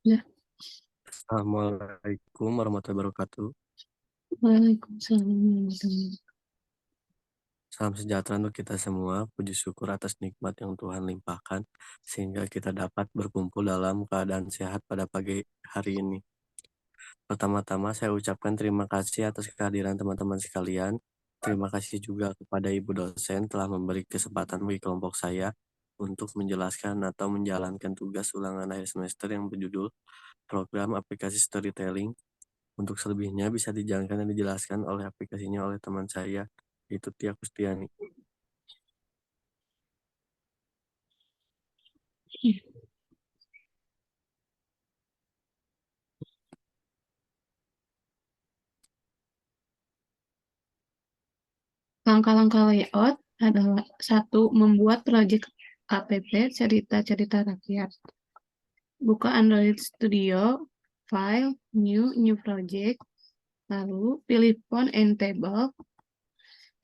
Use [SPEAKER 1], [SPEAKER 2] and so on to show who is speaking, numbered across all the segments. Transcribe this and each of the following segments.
[SPEAKER 1] Ya,
[SPEAKER 2] Assalamualaikum warahmatullahi wabarakatuh.
[SPEAKER 1] Waalaikumsalam warahmatullahi wabarakatuh.
[SPEAKER 2] Salam sejahtera untuk kita semua. Puji syukur atas nikmat yang Tuhan limpahkan sehingga kita dapat berkumpul dalam keadaan sehat pada pagi hari ini. Pertama-tama saya ucapkan terima kasih atas kehadiran teman-teman sekalian. Terima kasih juga kepada Ibu dosen telah memberi kesempatan bagi kelompok saya untuk menjelaskan atau menjalankan tugas ulangan akhir semester yang berjudul Program Aplikasi Storytelling. Untuk selebihnya bisa dijalankan dan dijelaskan oleh aplikasinya oleh teman saya, yaitu Tia Kustiani.
[SPEAKER 1] Langkah-langkah layout adalah satu, membuat proyek app cerita-cerita rakyat. Buka Android Studio, File, New Project, lalu pilih Font and Table,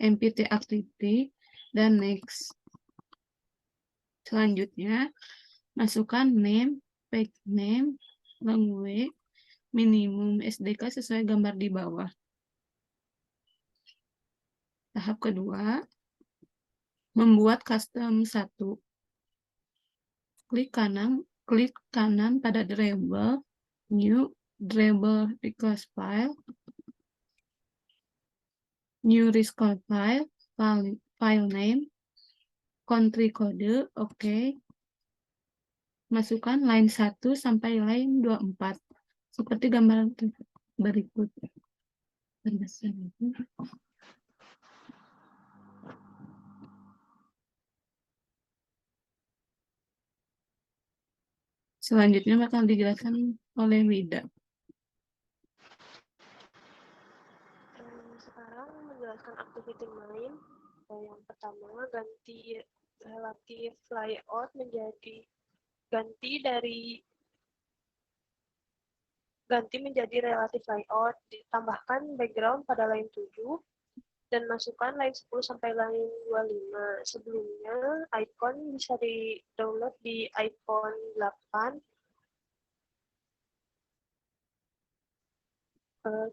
[SPEAKER 1] MPT Activity, dan Next. Selanjutnya, masukkan name, page name, language, minimum SDK sesuai gambar di bawah. Tahap kedua, membuat custom 1. Klik kanan pada Dribble, New Dribble Request File, New Request File Name, Country Code, oke. Masukkan line 1 sampai line 24, seperti gambar berikut. Selanjutnya bakal dijelaskan oleh Wida.
[SPEAKER 3] Sekarang menjelaskan aktiviti main. Yang pertama, ganti relatif layout menjadi ganti menjadi relatif layout, ditambahkan background pada line 7 dan masukkan line 10 sampai line 25. Sebelumnya icon bisa di-download di iPhone 8.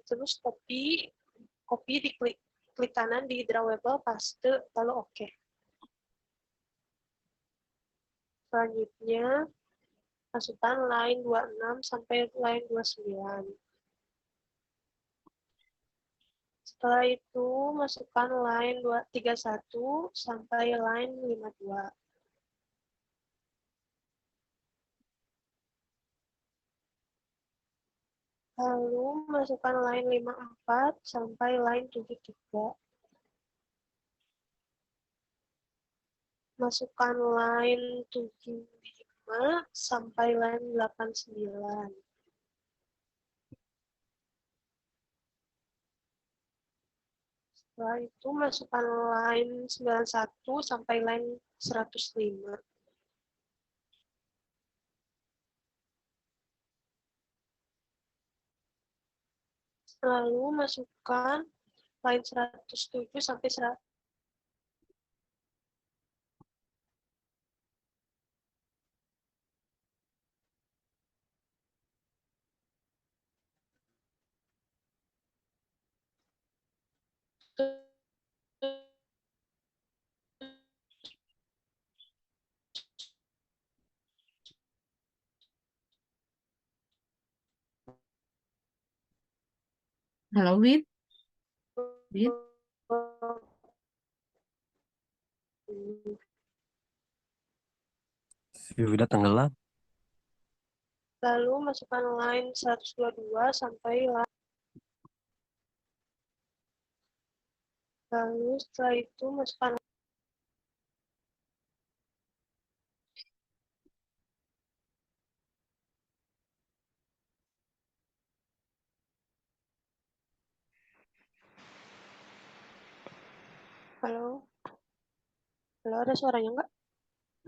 [SPEAKER 3] Terus copy diklik kanan di drawable, paste, lalu oke. Selanjutnya masukkan line 26 sampai line 29. Setelah itu masukkan line 31 sampai line 52. Lalu masukkan line 54 sampai line 73. Masukkan line 75 sampai line 89. Setelah itu masukkan line 91 sampai line 105. Lalu masukkan line 107 sampai 100.
[SPEAKER 1] Halo, Wid.
[SPEAKER 2] Si Wida tenggelam.
[SPEAKER 3] Lalu masukkan line 122 sampai line. Lalu setelah itu masukkan halo. Halo, ada suaranya enggak?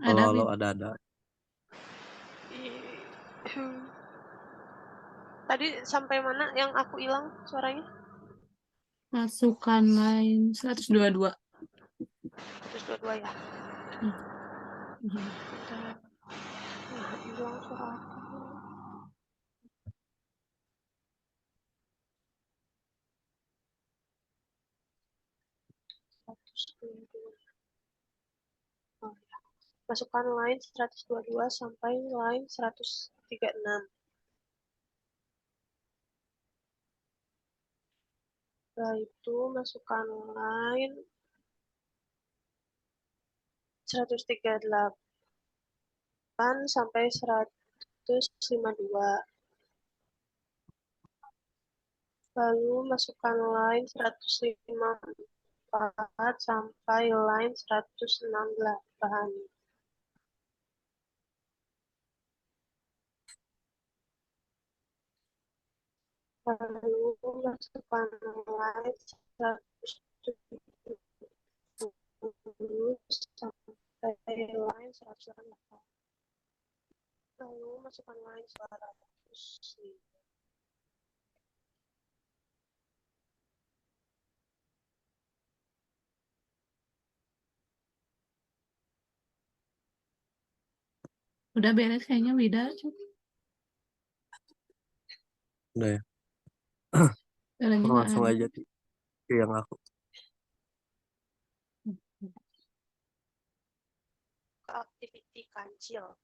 [SPEAKER 2] Halo, ada.
[SPEAKER 3] Tadi sampai mana yang aku hilang suaranya?
[SPEAKER 1] Masukkan line 122.
[SPEAKER 3] 122 ya. Hilang suara aku. Masukkan line 122 sampai line 136. Setelah itu masukkan line 138 sampai 152. Lalu masukkan line 154 sampai line 168. Lalu masukkan line 170 sampai line 108. Lalu masukkan line 105.
[SPEAKER 1] Udah beres kayaknya Wida.
[SPEAKER 2] Udah ya.
[SPEAKER 1] Caranya nggak
[SPEAKER 2] Langsung
[SPEAKER 1] ada.
[SPEAKER 2] aja ke yang aku.
[SPEAKER 3] Activity kancil.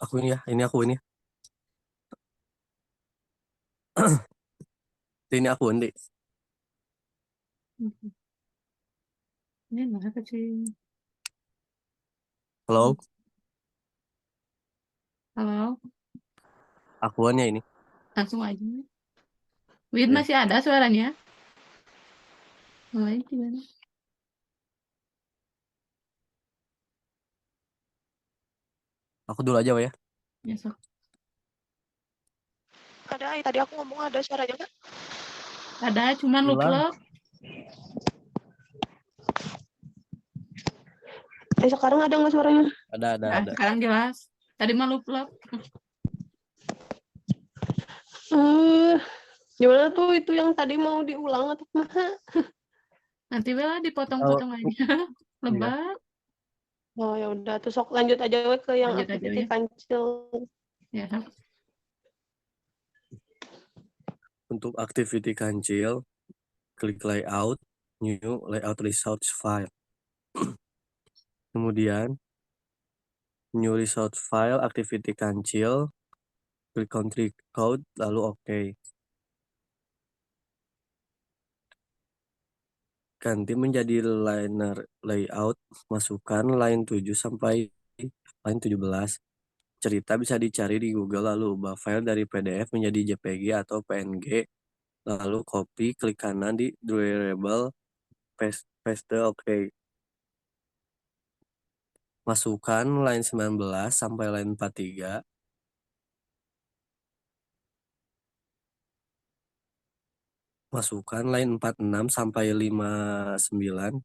[SPEAKER 2] Aku ini ya, ini aku ini. Ini aku ini.
[SPEAKER 1] Ini nggak kecil.
[SPEAKER 2] Halo,
[SPEAKER 1] Halo,
[SPEAKER 2] akuannya ini.
[SPEAKER 1] langsung aja. Wid
[SPEAKER 2] Ya.
[SPEAKER 1] masih ada suaranya? Mulai gimana?
[SPEAKER 2] Aku dulu aja, Pak ya.
[SPEAKER 1] Ya, sok.
[SPEAKER 3] Ada, tadi aku ngomong ada suaranya nggak?
[SPEAKER 1] Ada, cuman
[SPEAKER 2] Hilang.
[SPEAKER 1] lup-lup.
[SPEAKER 3] Sekarang ada nggak suaranya?
[SPEAKER 2] Ada.
[SPEAKER 1] Nah, sekarang jelas. Tadi mah lup-lup.
[SPEAKER 3] Gimana tuh itu yang tadi mau diulang atau mah?
[SPEAKER 1] Nanti Bella dipotong-potong aja.
[SPEAKER 2] Iya.
[SPEAKER 1] Lebar.
[SPEAKER 3] Oh ya udah, tuh sok lanjut aja we ke yang
[SPEAKER 1] Lanjut aja,
[SPEAKER 3] activity
[SPEAKER 1] ya.
[SPEAKER 3] kancil.
[SPEAKER 1] Ya, sok.
[SPEAKER 2] Untuk activity kancil, klik layout, new layout results file. Kemudian, new result file, activity kancil, klik country code, lalu oke. Ganti menjadi liner layout, masukkan line 7 sampai line 17. Cerita bisa dicari di Google, lalu ubah file dari PDF menjadi JPG atau PNG, lalu copy, klik kanan di drawable, paste oke. Masukkan line 19 sampai line 43. Masukkan line 46 sampai 59.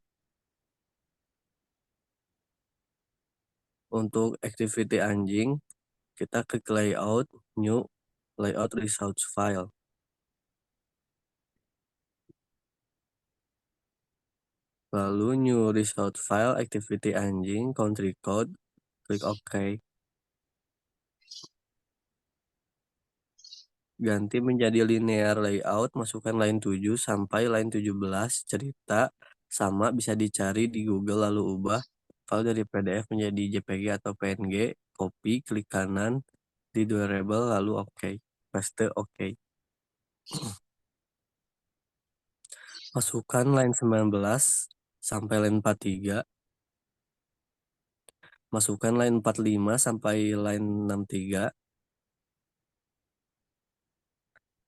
[SPEAKER 2] Untuk activity anjing, kita klik layout, new layout results file. Lalu new result file, activity anjing, country code, klik OK. Ganti menjadi linear layout, masukkan line 7 sampai line 17, cerita sama bisa dicari di Google, lalu ubah file dari PDF menjadi JPG atau PNG, copy, klik kanan di drawable, lalu OK. Paste OK. Masukkan line 19 sampai line 43. Masukkan line 45 sampai line 63.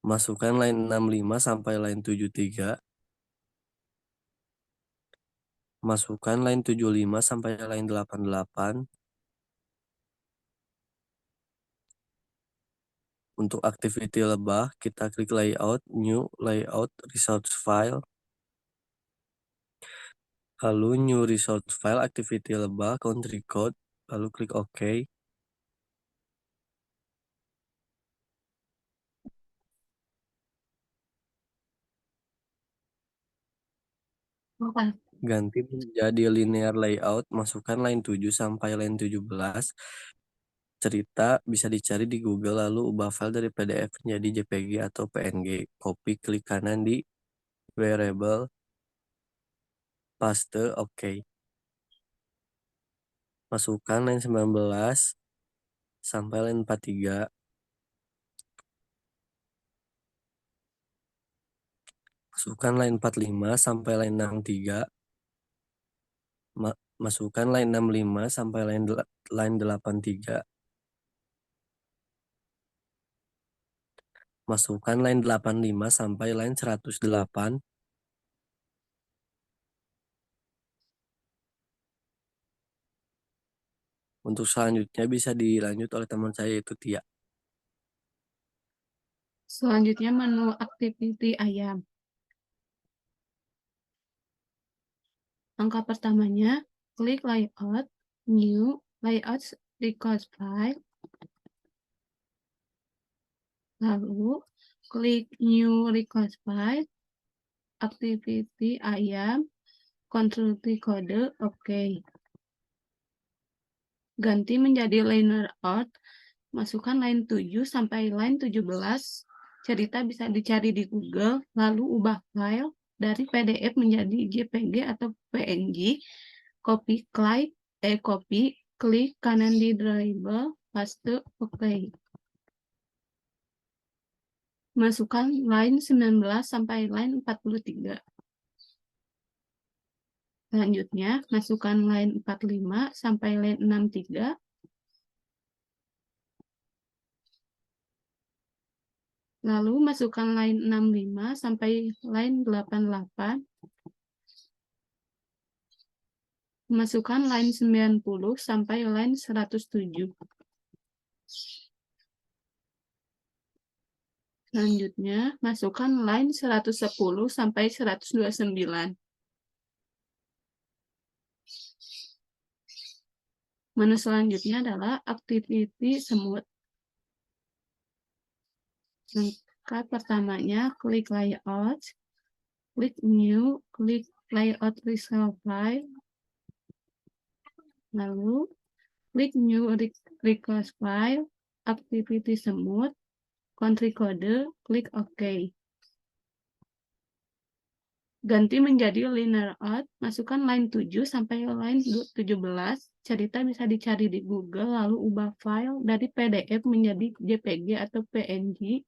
[SPEAKER 2] Masukkan line 65 sampai line 73. Masukkan line 75 sampai line 88. Untuk activity lebah, kita klik layout, new layout results file. Lalu new results file, activity lebah, country code, lalu klik OK.
[SPEAKER 1] Apa?
[SPEAKER 2] Ganti menjadi linear layout, masukkan line 7 sampai line 17. Cerita bisa dicari di Google, lalu ubah file dari PDF menjadi JPG atau PNG. Copy, klik kanan di variable, paste, oke. Masukkan line 19 sampai line 43. Masukkan line 45 sampai line 63. Masukkan line 65 sampai line 83. Masukkan line 85 sampai line 108. Untuk selanjutnya bisa dilanjut oleh teman saya, yaitu Tia.
[SPEAKER 1] Selanjutnya menu activity ayam. Langkah pertamanya, klik layout, new, layout record file, lalu klik new record file, activity ayam, control kode, oke. Ganti menjadi line layout, masukkan line 7 sampai line 17, cerita bisa dicari di Google, lalu ubah file dari PDF menjadi JPG atau PNG, copy, klik kanan di dribble, paste, oke. Masukkan line 19 sampai line 43. Selanjutnya, masukkan line 45 sampai line 63. Lalu masukkan line 65 sampai line 88. Masukkan line 90 sampai line 107. Selanjutnya, masukkan line 110 sampai 129. Menu selanjutnya adalah activity semut. Langkah pertamanya, klik layout, klik new, klik layout resolve file, lalu klik new request file, activity semut, country kode, klik OK. Ganti menjadi linear layout, masukkan line 7 sampai line 17, cerita bisa dicari di Google, lalu ubah file dari PDF menjadi JPG atau PNG,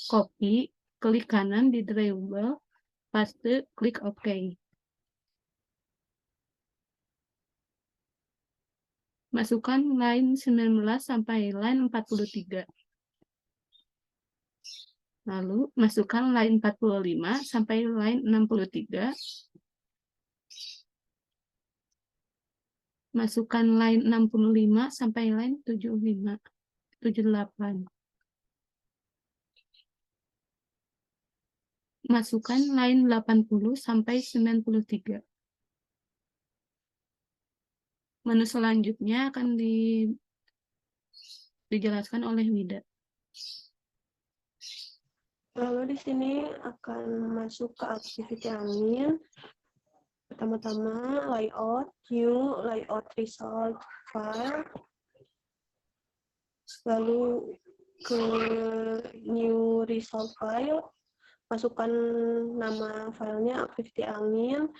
[SPEAKER 1] copy, klik kanan di dribble, paste, klik OK. Masukkan line 19 sampai line 43. Lalu, masukkan line 45 sampai line 63. Masukkan line 65 sampai line 78. Masukkan line 80 sampai 93. Menu selanjutnya akan dijelaskan oleh Wida.
[SPEAKER 3] Lalu di sini akan masuk ke activity angin. Pertama-tama layout, new, layout result file. Lalu ke new result file, masukkan nama filenya activity angin,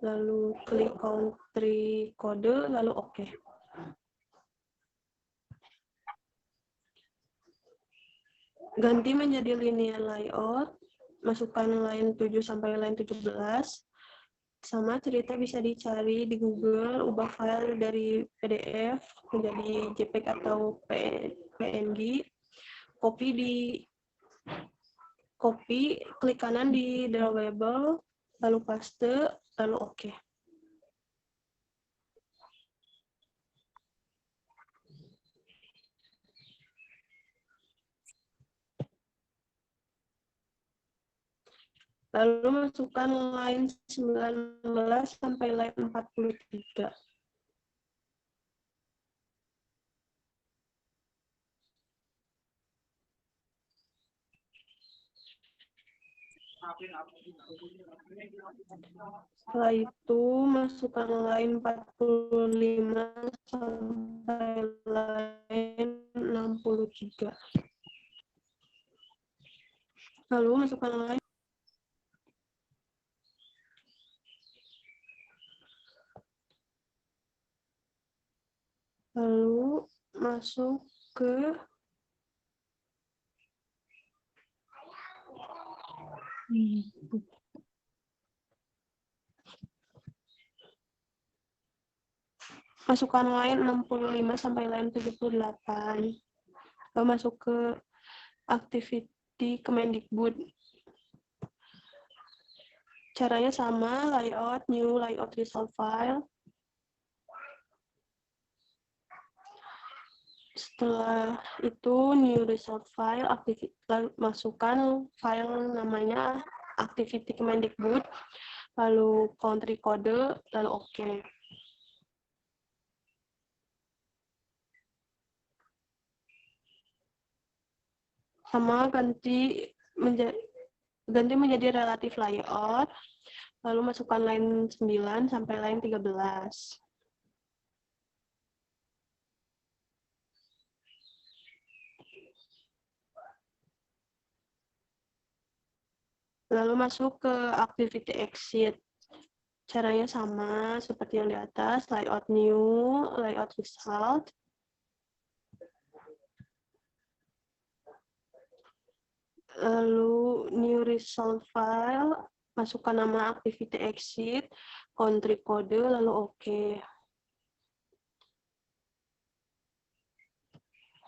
[SPEAKER 3] lalu klik country kode, lalu oke. Ganti menjadi linear layout, masukkan line 7 sampai line 17. Sama cerita bisa dicari di Google, ubah file dari PDF menjadi JPEG atau PNG. Klik kanan di drawable, lalu paste, lalu oke. Lalu masukkan line 19 sampai line 43. Setelah itu masukkan line 45 sampai line 63. Lalu masukkan line masuk ke masukkan line 65 sampai line 78. Lalu masuk ke activity Kemendikbud. Caranya sama, layout, new layout result file. Setelah itu new result file, lalu masukkan file namanya activity Kemendikbud, lalu country kode, lalu OK. Sama ganti menjadi relatif layout, lalu masukkan line 9 sampai line 13. Lalu masuk ke activity exit. Caranya sama seperti yang di atas, layout new, layout result. Lalu new result file, masukkan nama activity exit, country kode, lalu OK.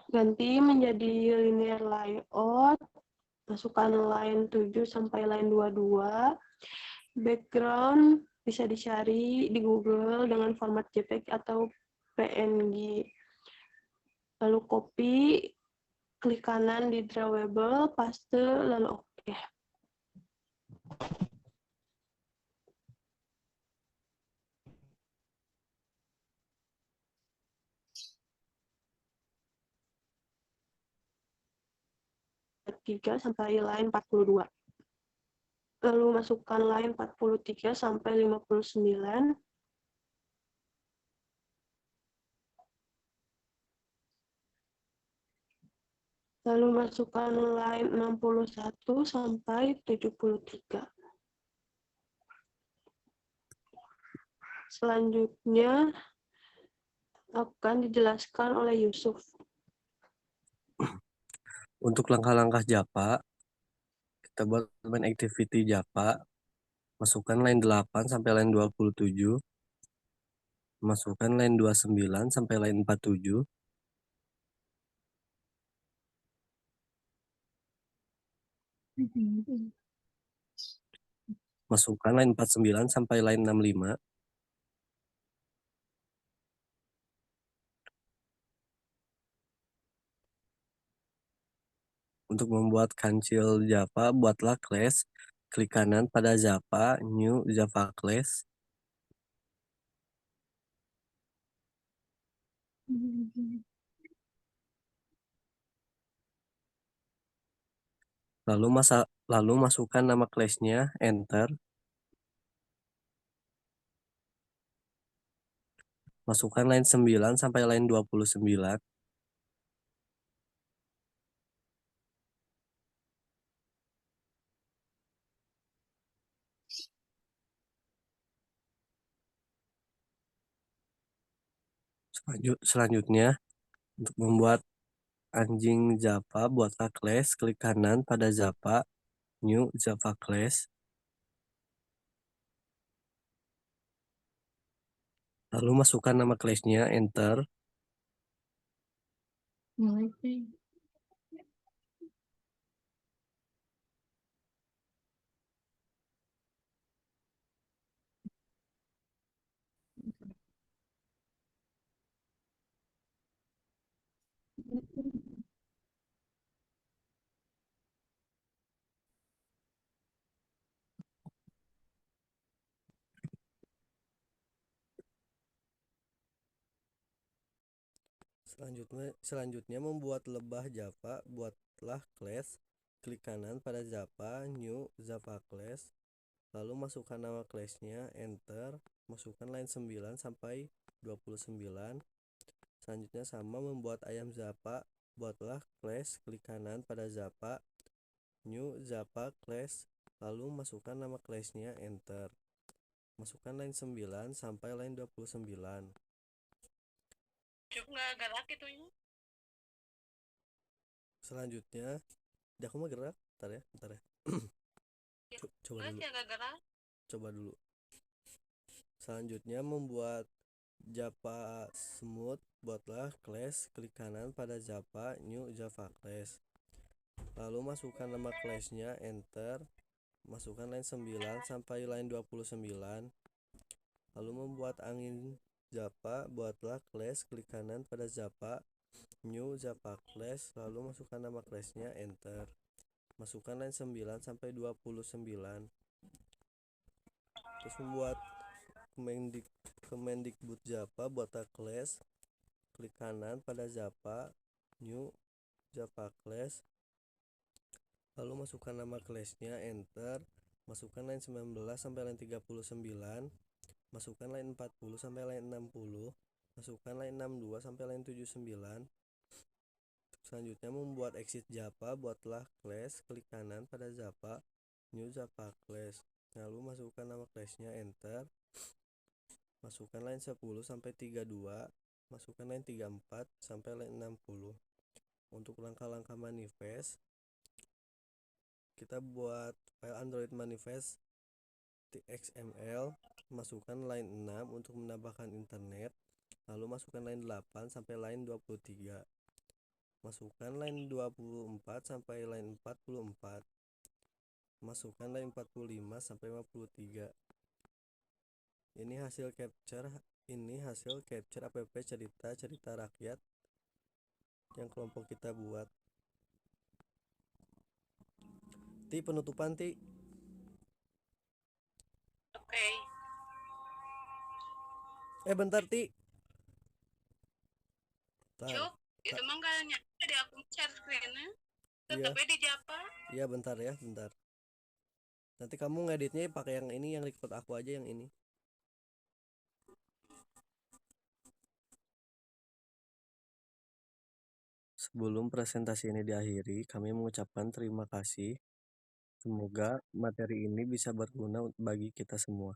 [SPEAKER 3] Ganti menjadi linear layout, masukkan line 7 sampai line 22. Background bisa dicari di Google dengan format JPEG atau PNG. Lalu copy, klik kanan di drawable, paste, lalu OK. Tiga sampai line 42. Lalu masukkan line 43 sampai 59. Lalu masukkan line 61 sampai 73. Selanjutnya akan dijelaskan oleh Yusuf.
[SPEAKER 2] Untuk langkah-langkah Japa, kita buat main activity Japa, masukkan line 8 sampai line 27, masukkan line 29 sampai line 47, masukkan line 49 sampai line 65, untuk membuat kancil Java, buatlah class, klik kanan pada Java, new Java class, lalu masukkan nama class-nya, enter, masukkan line 9 sampai line 29, selanjutnya untuk membuat anjing Java, buatlah class, klik kanan pada Java, new Java class, lalu masukkan nama class-nya, enter, selanjutnya membuat lebah Java, buatlah class, klik kanan pada Java, new Java class, lalu masukkan nama class-nya, enter, masukkan line 9 sampai 29. Selanjutnya sama membuat ayam Java, buatlah class, klik kanan pada Java, new Java class, lalu masukkan nama class-nya, enter, masukkan line 9 sampai line 29. Selanjutnya, aku mau gerak, bentar ya. Coba dulu. Selanjutnya membuat Java Smooth, buatlah class, klik kanan pada Java, New Java Class. Lalu masukkan nama classnya, enter, masukkan line 9 sampai line 29. Lalu membuat angin Java, buatlah class, klik kanan pada Java, New Java Class, lalu masukkan nama classnya, enter. Masukkan line 9 sampai 29. Terus membuat Kemendikbud Java, buatlah class, klik kanan pada Java, New Java Class, lalu masukkan nama classnya, enter. Masukkan line 19 sampai line 39. Masukkan line 40 sampai line 60. Masukkan line 62 sampai line 79. Selanjutnya membuat exit Java, buatlah class, klik kanan pada Java, New Java Class, lalu masukkan nama classnya, enter. Masukkan line 10 sampai 32. Masukkan line 34 sampai line 60. Untuk langkah-langkah manifest, kita buat file Android manifest .xml, masukkan line 6 untuk menambahkan internet, lalu masukkan line 8 sampai line 23. Masukkan line 24 sampai line 44. Masukkan line 45 sampai 53. Ini hasil capture app cerita rakyat yang kelompok kita buat. Ti, penutupan Ti.
[SPEAKER 1] Oke.
[SPEAKER 2] Bentar Ti.
[SPEAKER 1] Cuk, itu mah nggak nyampe di akun share screen-nya.
[SPEAKER 2] Iya.
[SPEAKER 1] Tetapnya di Java.
[SPEAKER 2] Iya, bentar ya, bentar. Nanti kamu ngeditnya pakai yang ini, yang record aku aja yang ini. Sebelum presentasi ini diakhiri, kami mengucapkan terima kasih. Semoga materi ini bisa berguna bagi kita semua.